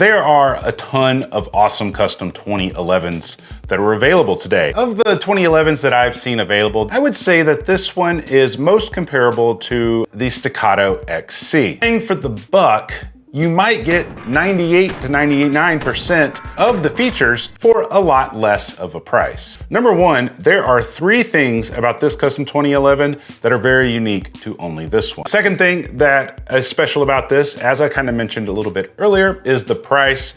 There are a ton of awesome custom 2011s that are available today. Of the 2011s that I've seen available, I would say that this one is most comparable to the Staccato XC. Paying for the buck, you might get 98 to 99% of the features for a lot less of a price. Number one, there are 3 things about this custom 2011 that are very unique to only this one. Second thing that is special about this, as I kind of mentioned a little bit earlier, is the price.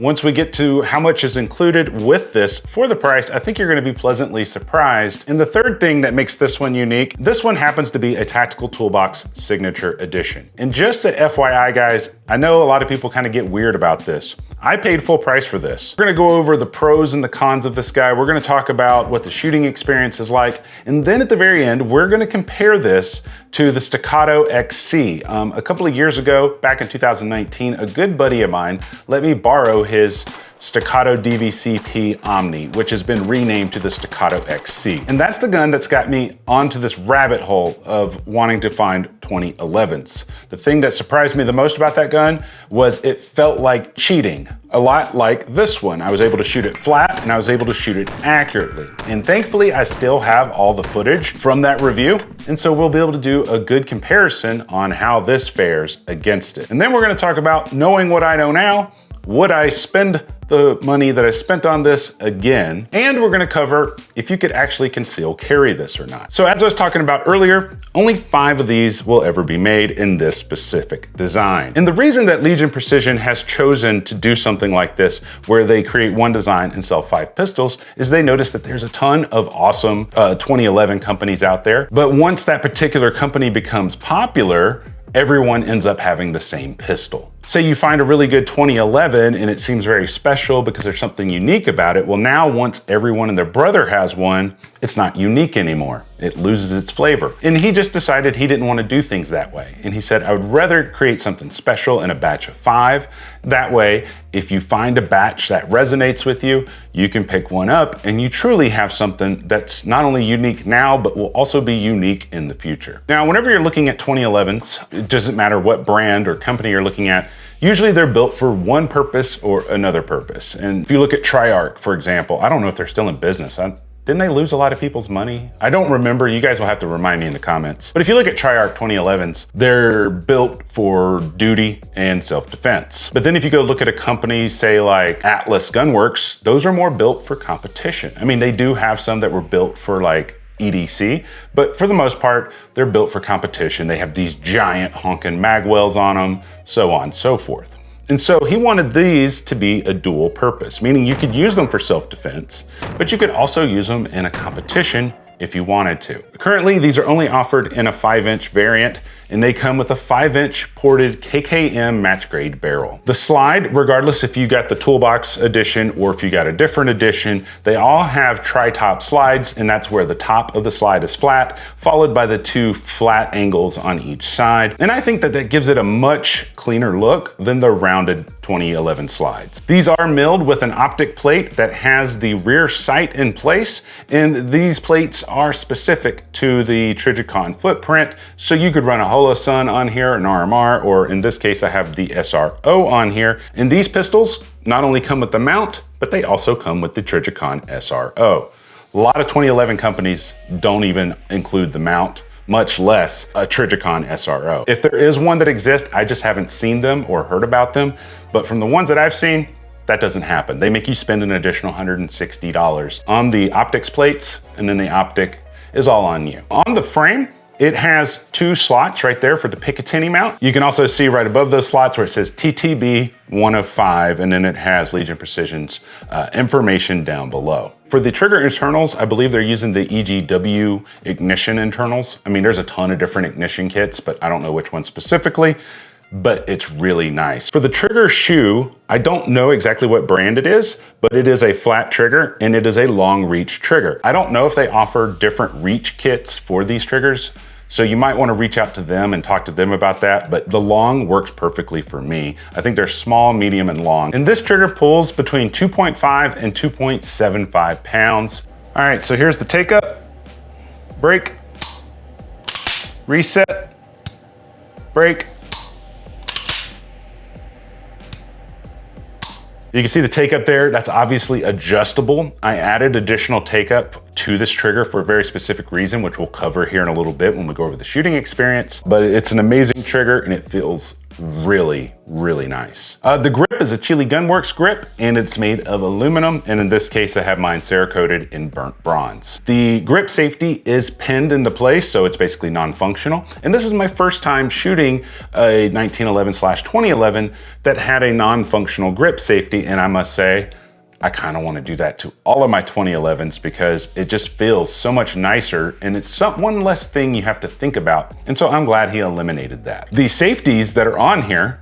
Once we get to how much is included with this for the price, I think you're gonna be pleasantly surprised. And the third thing that makes this one unique, this one happens to be a Tactical Toolbox Signature Edition. And just a FYI guys, I know a lot of people kind of get weird about this. I paid full price for this. We're gonna go over the pros and the cons of this guy. We're gonna talk about what the shooting experience is like. And then at the very end, we're gonna compare this to the Staccato XC. A couple of years ago, back in 2019, a good buddy of mine let me borrow his Staccato DVCP Omni, which has been renamed to the Staccato XC. And that's the gun that's got me onto this rabbit hole of wanting to find 2011s. The thing that surprised me the most about that gun was it felt like cheating. A lot like this one. I was able to shoot it flat and I was able to shoot it accurately. And thankfully, I still have all the footage from that review. And so we'll be able to do a good comparison on how this fares against it. And then we're gonna talk about, knowing what I know now, would I spend the money that I spent on this again? And we're gonna cover if you could actually conceal carry this or not. So as I was talking about earlier, only 5 of these will ever be made in this specific design. And the reason that Legion Precision has chosen to do something like this, where they create one design and sell 5 pistols, is they noticed that there's a ton of awesome 2011 companies out there. But once that particular company becomes popular, everyone ends up having the same pistol. Say you find a really good 2011 and it seems very special because there's something unique about it. Well, now once everyone and their brother has one, it's not unique anymore. It loses its flavor. And he just decided he didn't want to do things that way. And he said, I would rather create something special in a batch of 5. That way, if you find a batch that resonates with you, you can pick one up and you truly have something that's not only unique now, but will also be unique in the future. Now, whenever you're looking at 2011s, it doesn't matter what brand or company you're looking at, usually they're built for one purpose or another purpose. And if you look at Triarch, for example, I don't know if they're still in business. Didn't they lose a lot of people's money? I don't remember. You guys will have to remind me in the comments. But if you look at Triarch 2011s, they're built for duty and self-defense. But then if you go look at a company, say like Atlas Gunworks, those are more built for competition. I mean, they do have some that were built for like EDC, but for the most part, they're built for competition. They have these giant honking magwells on them, so on and so forth. And so he wanted these to be a dual purpose, meaning you could use them for self-defense, but you could also use them in a competition if you wanted to. Currently, these are only offered in a 5-inch variant, and they come with a 5-inch ported KKM match grade barrel. The slide, regardless if you got the Toolbox edition or if you got a different edition, they all have tri-top slides, and that's where the top of the slide is flat, followed by the 2 flat angles on each side. And I think that that gives it a much cleaner look than the rounded 2011 slides. These are milled with an optic plate that has the rear sight in place, and these plates are specific to the Trijicon footprint, so you could run a Holosun on here, an RMR, or in this case I have the SRO on here. And these pistols not only come with the mount, but they also come with the Trijicon SRO. A lot of 2011 companies don't even include the mount, much less a Trijicon SRO. If there is one that exists, I just haven't seen them or heard about them, but from the ones that I've seen, that doesn't happen. They make you spend an additional $160 on the optics plates, and then the optic is all on you. On the frame, it has 2 slots right there for the Picatinny mount. You can also see right above those slots where it says TTB 1 of 5, and then it has Legion Precision's information down below. For the trigger internals, I believe they're using the EGW ignition internals. I mean, there's a ton of different ignition kits, but I don't know which one specifically, but it's really nice. For the trigger shoe, I don't know exactly what brand it is, but it is a flat trigger and it is a long reach trigger. I don't know if they offer different reach kits for these triggers, so you might want to reach out to them and talk to them about that, but the long works perfectly for me. I think they're small, medium, and long. And this trigger pulls between 2.5 and 2.75 pounds. All right, so here's the take up, break, reset, break, You can see the take up there, that's obviously adjustable. I added additional take up to this trigger for a very specific reason, which we'll cover here in a little bit when we go over the shooting experience, but it's an amazing trigger and it feels really, really nice. The grip is a Chile Gunworks grip and it's made of aluminum. And in this case, I have mine Cerakoted in burnt bronze. The grip safety is pinned into place, so it's basically non-functional. And this is my first time shooting a 1911/2011 that had a non-functional grip safety. And I must say, I kind of want to do that to all of my 2011s because it just feels so much nicer and it's one less thing you have to think about. And so I'm glad he eliminated that. The safeties that are on here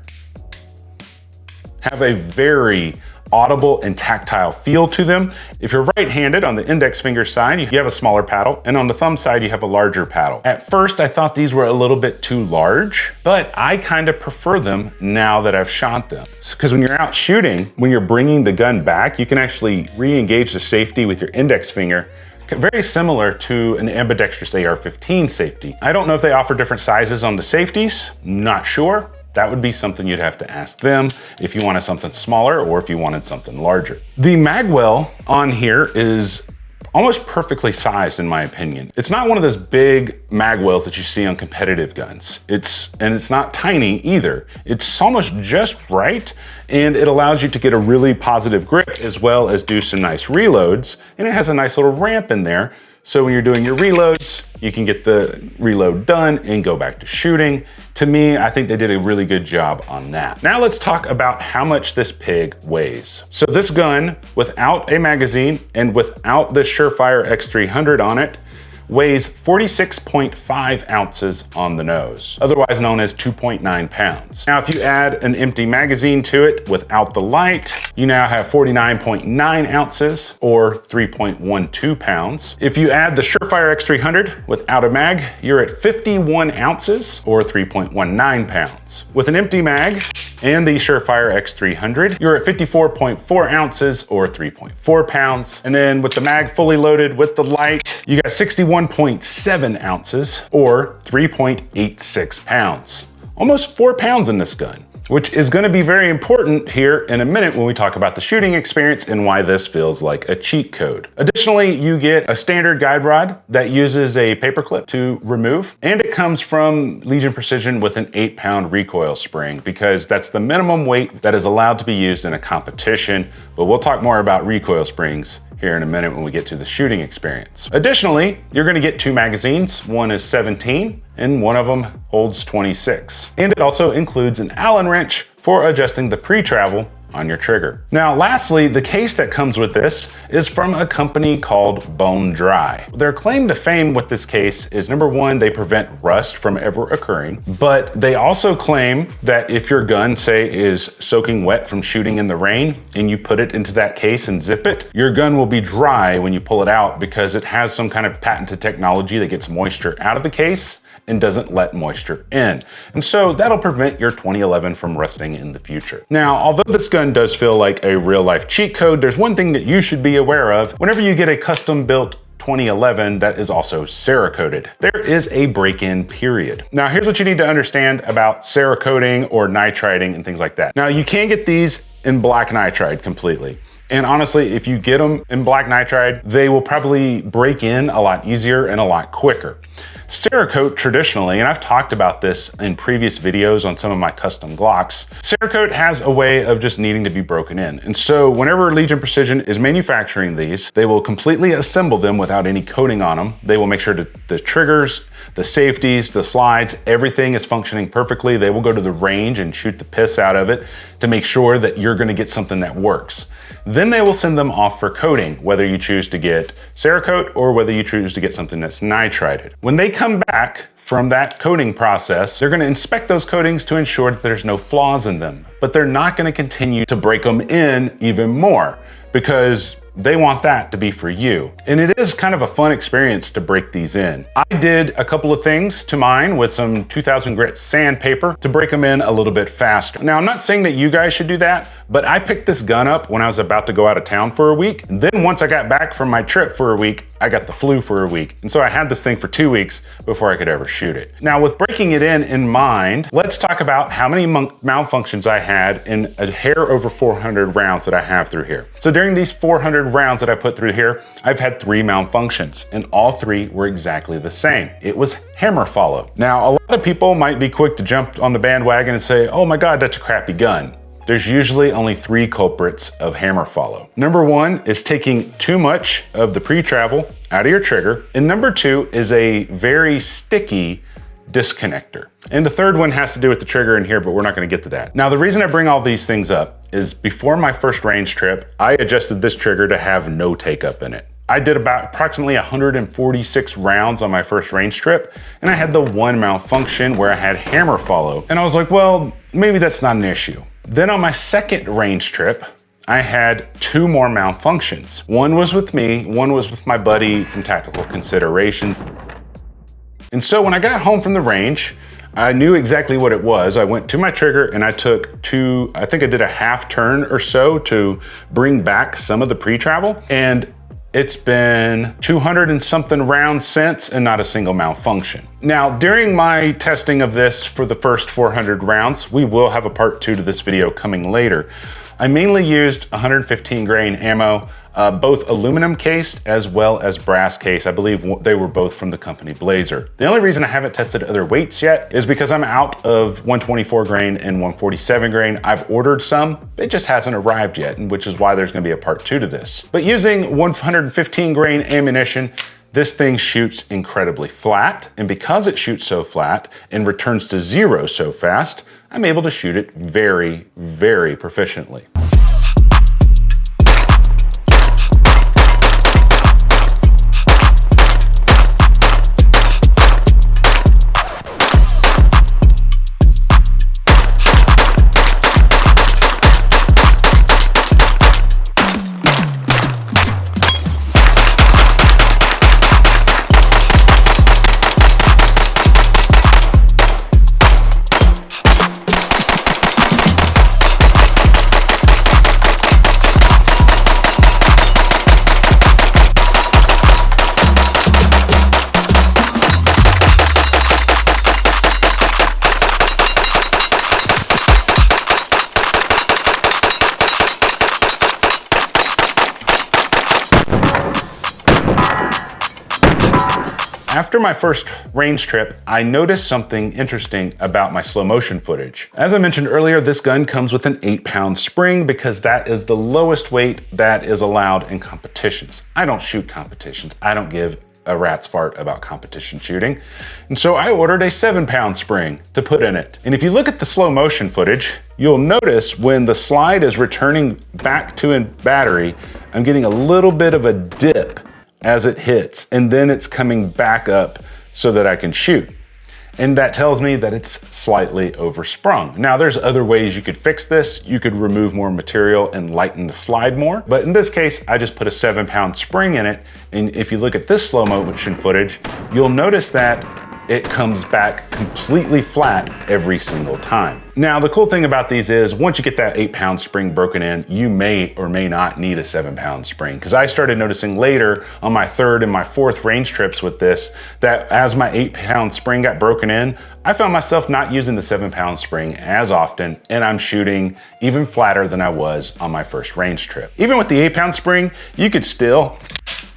have a very audible and tactile feel to them. If you're right-handed, on the index finger side, you have a smaller paddle, and on the thumb side, you have a larger paddle. At first, I thought these were a little bit too large, but I kind of prefer them now that I've shot them. Because when you're out shooting, when you're bringing the gun back, you can actually re-engage the safety with your index finger, very similar to an ambidextrous AR-15 safety. I don't know if they offer different sizes on the safeties, not sure. That would be something you'd have to ask them if you wanted something smaller or if you wanted something larger. The magwell on here is almost perfectly sized in my opinion. It's not one of those big magwells that you see on competitive guns. It's not tiny either. It's almost just right, and it allows you to get a really positive grip as well as do some nice reloads. And it has a nice little ramp in there. So when you're doing your reloads, you can get the reload done and go back to shooting. To me, I think they did a really good job on that. Now let's talk about how much this pig weighs. So this gun, without a magazine and without the Surefire X300 on it, weighs 46.5 ounces on the nose, otherwise known as 2.9 pounds. Now, if you add an empty magazine to it without the light, you now have 49.9 ounces or 3.12 pounds. If you add the Surefire X300 without a mag, you're at 51 ounces or 3.19 pounds. With an empty mag and the Surefire X300, you're at 54.4 ounces or 3.4 pounds. And then with the mag fully loaded with the light, you got 61.7 ounces or 3.86 pounds. Almost 4 pounds in this gun, which is going to be very important here in a minute when we talk about the shooting experience and why this feels like a cheat code. Additionally, you get a standard guide rod that uses a paperclip to remove, and it comes from Legion Precision with an 8-pound recoil spring because that's the minimum weight that is allowed to be used in a competition, but we'll talk more about recoil springs here in a minute when we get to the shooting experience. Additionally, you're going to get 2 magazines. One is 17 and one of them holds 26. And it also includes an Allen wrench for adjusting the pre-travel on your trigger. Now, lastly, the case that comes with this is from a company called Bone Dry. Their claim to fame with this case is, number one, they prevent rust from ever occurring, but they also claim that if your gun, say, is soaking wet from shooting in the rain and you put it into that case and zip it, your gun will be dry when you pull it out because it has some kind of patented technology that gets moisture out of the case and doesn't let moisture in. And so that'll prevent your 2011 from rusting in the future. Now, although this gun does feel like a real life cheat code, there's one thing that you should be aware of whenever you get a custom built 2011 that is also Cerakoted. There is a break-in period. Now, here's what you need to understand about Cerakoting or nitriding and things like that. Now, you can get these in black nitride completely. And honestly, if you get them in black nitride, they will probably break in a lot easier and a lot quicker. Cerakote traditionally, and I've talked about this in previous videos on some of my custom Glocks, Cerakote has a way of just needing to be broken in. And so whenever Legion Precision is manufacturing these, they will completely assemble them without any coating on them. They will make sure that the triggers, the safeties, the slides, everything is functioning perfectly. They will go to the range and shoot the piss out of it to make sure that you're going to get something that works. Then they will send them off for coating, whether you choose to get Cerakote or whether you choose to get something that's nitrided. When they come back from that coating process, they're going to inspect those coatings to ensure that there's no flaws in them, but they're not going to continue to break them in even more because they want that to be for you. And it is kind of a fun experience to break these in. I did a couple of things to mine with some 2000 grit sandpaper to break them in a little bit faster. Now, I'm not saying that you guys should do that, but I picked this gun up when I was about to go out of town for a week. And then once I got back from my trip for a week, I got the flu for a week. And so I had this thing for 2 weeks before I could ever shoot it. Now, with breaking it in mind, let's talk about how many malfunctions I had in a hair over 400 rounds that I have through here. So during these 400 rounds that I put through here, I've had 3 malfunctions, and all 3 were exactly the same. It was hammer follow. Now, a lot of people might be quick to jump on the bandwagon and say, oh my God, that's a crappy gun. There's usually only 3 culprits of hammer follow. Number 1 is taking too much of the pre-travel out of your trigger, and number 2 is a very sticky disconnector. And the third one has to do with the trigger in here, but we're not gonna get to that. Now, the reason I bring all these things up is before my first range trip, I adjusted this trigger to have no take up in it. I did about approximately 146 rounds on my first range trip, and I had the 1 malfunction where I had hammer follow. And I was like, well, maybe that's not an issue. Then on my second range trip, I had 2 more malfunctions. One was with me, one was with my buddy from Tactical Considerations. And so when I got home from the range, I knew exactly what it was. I went to my trigger and I took I think I did a half turn or so to bring back some of the pre-travel. And it's been 200 and something rounds since and not a single malfunction. Now, during my testing of this for the first 400 rounds, we will have a part 2 to this video coming later. I mainly used 115 grain ammo, both aluminum cased as well as brass case. I believe they were both from the company Blazer. The only reason I haven't tested other weights yet is because I'm out of 124 grain and 147 grain. I've ordered some, it just hasn't arrived yet, which is why there's gonna be a part 2 to this. But using 115 grain ammunition, this thing shoots incredibly flat, and because it shoots so flat and returns to 0 so fast, I'm able to shoot it very, very proficiently. After my first range trip, I noticed something interesting about my slow motion footage. As I mentioned earlier, this gun comes with an 8-pound spring because that is the lowest weight that is allowed in competitions. I don't shoot competitions. I don't give a rat's fart about competition shooting. And so I ordered a 7-pound spring to put in it. And if you look at the slow motion footage, you'll notice when the slide is returning back to battery, I'm getting a little bit of a dip as it hits, and then it's coming back up so that I can shoot. And that tells me that it's slightly oversprung. Now, there's other ways you could fix this. You could remove more material and lighten the slide more. But in this case, I just put a 7-pound spring in it. And if you look at this slow motion footage, you'll notice that it comes back completely flat every single time. Now, the cool thing about these is once you get that 8-pound spring broken in, you may or may not need a 7-pound spring. Because I started noticing later on my 3rd and my 4th range trips with this, that as my 8-pound spring got broken in, I found myself not using the 7-pound spring as often, and I'm shooting even flatter than I was on my first range trip. Even with the 8-pound spring, you could still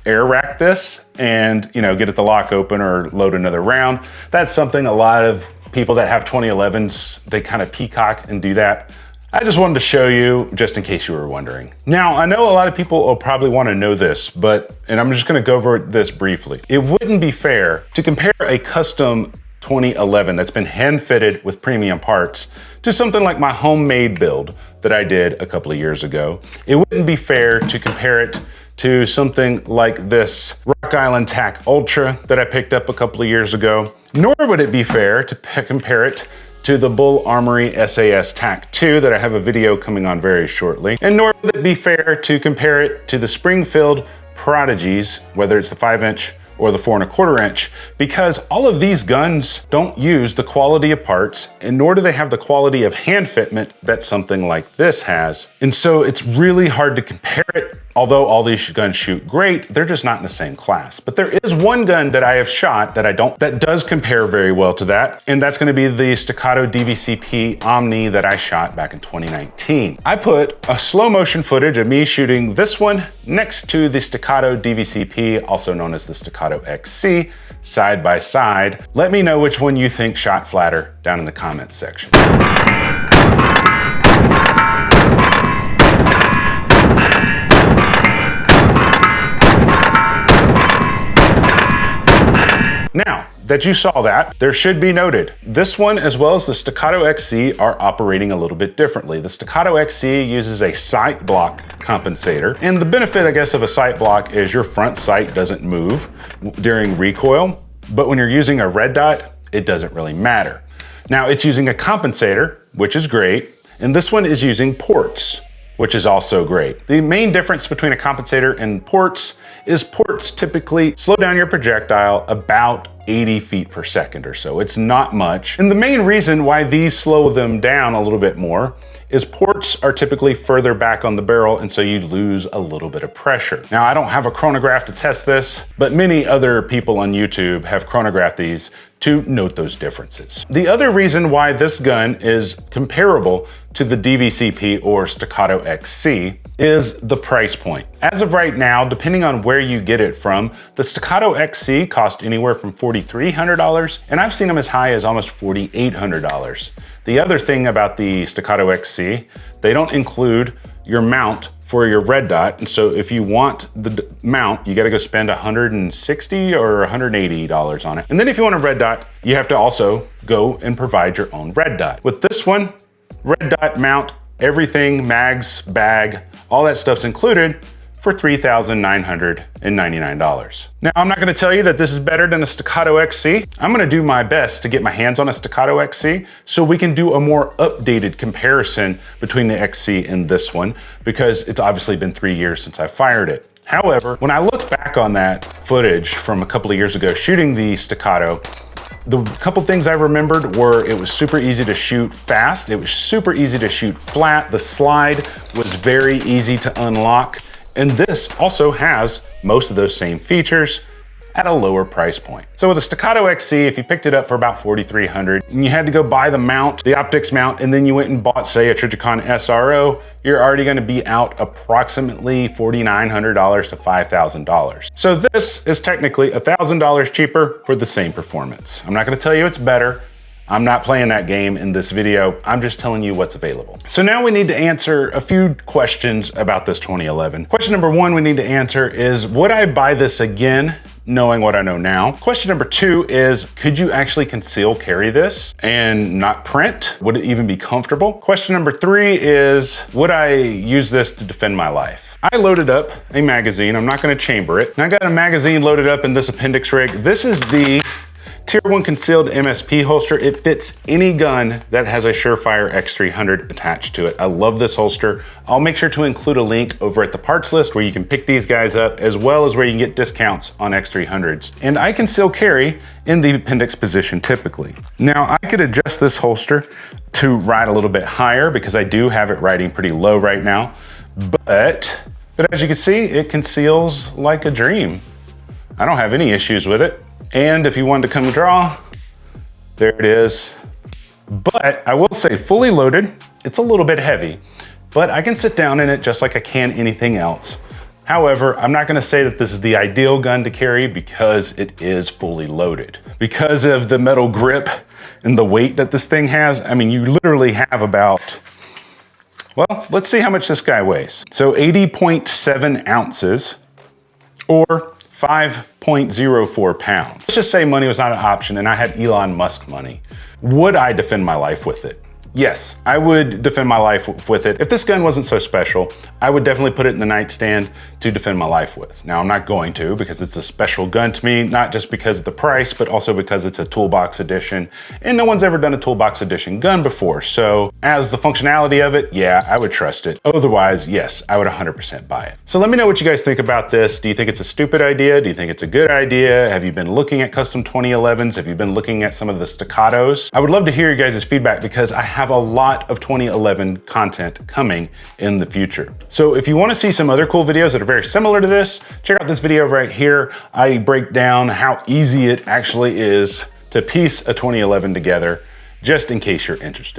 air rack this and, you know, get it the lock open or load another round. That's something a lot of people that have 2011s, they kind of peacock and do that. I just wanted to show you just in case you were wondering. Now, I know a lot of people will probably want to know this, and I'm just going to go over this briefly. It wouldn't be fair to compare a custom 2011 that's been hand fitted with premium parts to something like my homemade build that I did a couple of years ago. It wouldn't be fair to compare it to something like this Rock Island TAC Ultra that I picked up a couple of years ago, nor would it be fair to compare it to the Bull Armory SAS TAC 2 that I have a video coming on very shortly. And nor would it be fair to compare it to the Springfield Prodigies, whether it's the 5-inch or the 4 1/4 inch, because all of these guns don't use the quality of parts, and nor do they have the quality of hand fitment that something like this has. And so it's really hard to compare it. Although all these guns shoot great, they're just not in the same class. But there is one gun that I have shot that does compare very well to that, and that's gonna be the Staccato DVCP Omni that I shot back in 2019. I put a slow motion footage of me shooting this one next to the Staccato DVCP, also known as the Staccato XC, side by side. Let me know which one you think shot flatter down in the comments section. Now that you saw that, there should be noted, this one as well as the Staccato XC are operating a little bit differently. The Staccato XC uses a sight block compensator, and the benefit, I guess, of a sight block is your front sight doesn't move during recoil, but when you're using a red dot, it doesn't really matter. Now it's using a compensator, which is great, and this one is using ports, which is also great. The main difference between a compensator and ports is ports typically slow down your projectile about 80 feet per second or so. It's not much. And the main reason why these slow them down a little bit more is ports are typically further back on the barrel, and so you lose a little bit of pressure. Now, I don't have a chronograph to test this, but many other people on YouTube have chronographed these to note those differences. The other reason why this gun is comparable to the DVCP or Staccato XC is the price point. As of right now, depending on where you get it from, the Staccato XC cost anywhere from $4,300, and I've seen them as high as almost $4,800. The other thing about the Staccato XC, they don't include your mount for your red dot, and so if you want the mount, you gotta go spend $160 or $180 on it. And then if you want a red dot, you have to also go and provide your own red dot. With this one, red dot mount, everything, mags, bag, all that stuff's included for $3,999. Now, I'm not gonna tell you that this is better than a Staccato XC. I'm gonna do my best to get my hands on a Staccato XC so we can do a more updated comparison between the XC and this one, because it's obviously been 3 years since I fired it. However, when I look back on that footage from a couple of years ago shooting the Staccato, the couple things I remembered were it was super easy to shoot fast, it was super easy to shoot flat, the slide was very easy to unlock, and this also has most of those same features at a lower price point. So with a Staccato XC, if you picked it up for about $4,300 and you had to go buy the mount, the optics mount, and then you went and bought, say, a Trijicon SRO, you're already gonna be out approximately $4,900 to $5,000. So this is technically $1,000 cheaper for the same performance. I'm not gonna tell you it's better. I'm not playing that game in this video. I'm just telling you what's available. So now we need to answer a few questions about this 2011. Question number one we need to answer is, would I buy this again knowing what I know now? Question number two is, could you actually conceal carry this and not print? Would it even be comfortable? Question number three is, would I use this to defend my life? I loaded up a magazine. I'm not gonna chamber it. And I got a magazine loaded up in this appendix rig. This is the Tier 1 concealed MSP holster. It fits any gun that has a Surefire X300 attached to it. I love this holster. I'll make sure to include a link over at the parts list where you can pick these guys up, as well as where you can get discounts on X300s. And I conceal carry in the appendix position typically. Now, I could adjust this holster to ride a little bit higher because I do have it riding pretty low right now, but as you can see, it conceals like a dream. I don't have any issues with it. And if you wanted to come draw, there it is. But I will say, fully loaded, it's a little bit heavy, but I can sit down in it just like I can anything else. However, I'm not gonna say that this is the ideal gun to carry because it is fully loaded. Because of the metal grip and the weight that this thing has, I mean, you literally have about, well, let's see how much this guy weighs. So 80.7 ounces, or 5.04 pounds. Let's just say money was not an option and I had Elon Musk money. Would I defend my life with it? Yes, I would defend my life with it. If this gun wasn't so special, I would definitely put it in the nightstand to defend my life with. Now, I'm not going to because it's a special gun to me, not just because of the price, but also because it's a toolbox edition, and no one's ever done a toolbox edition gun before. So as the functionality of it, yeah, I would trust it. Otherwise, yes, I would 100% buy it. So let me know what you guys think about this. Do you think it's a stupid idea? Do you think it's a good idea? Have you been looking at custom 2011s? Have you been looking at some of the Staccatos? I would love to hear you guys' feedback because I have a lot of 2011 content coming in the future. So if you want to see some other cool videos that are very similar to this, check out this video right here. I break down how easy it actually is to piece a 2011 together, just in case you're interested.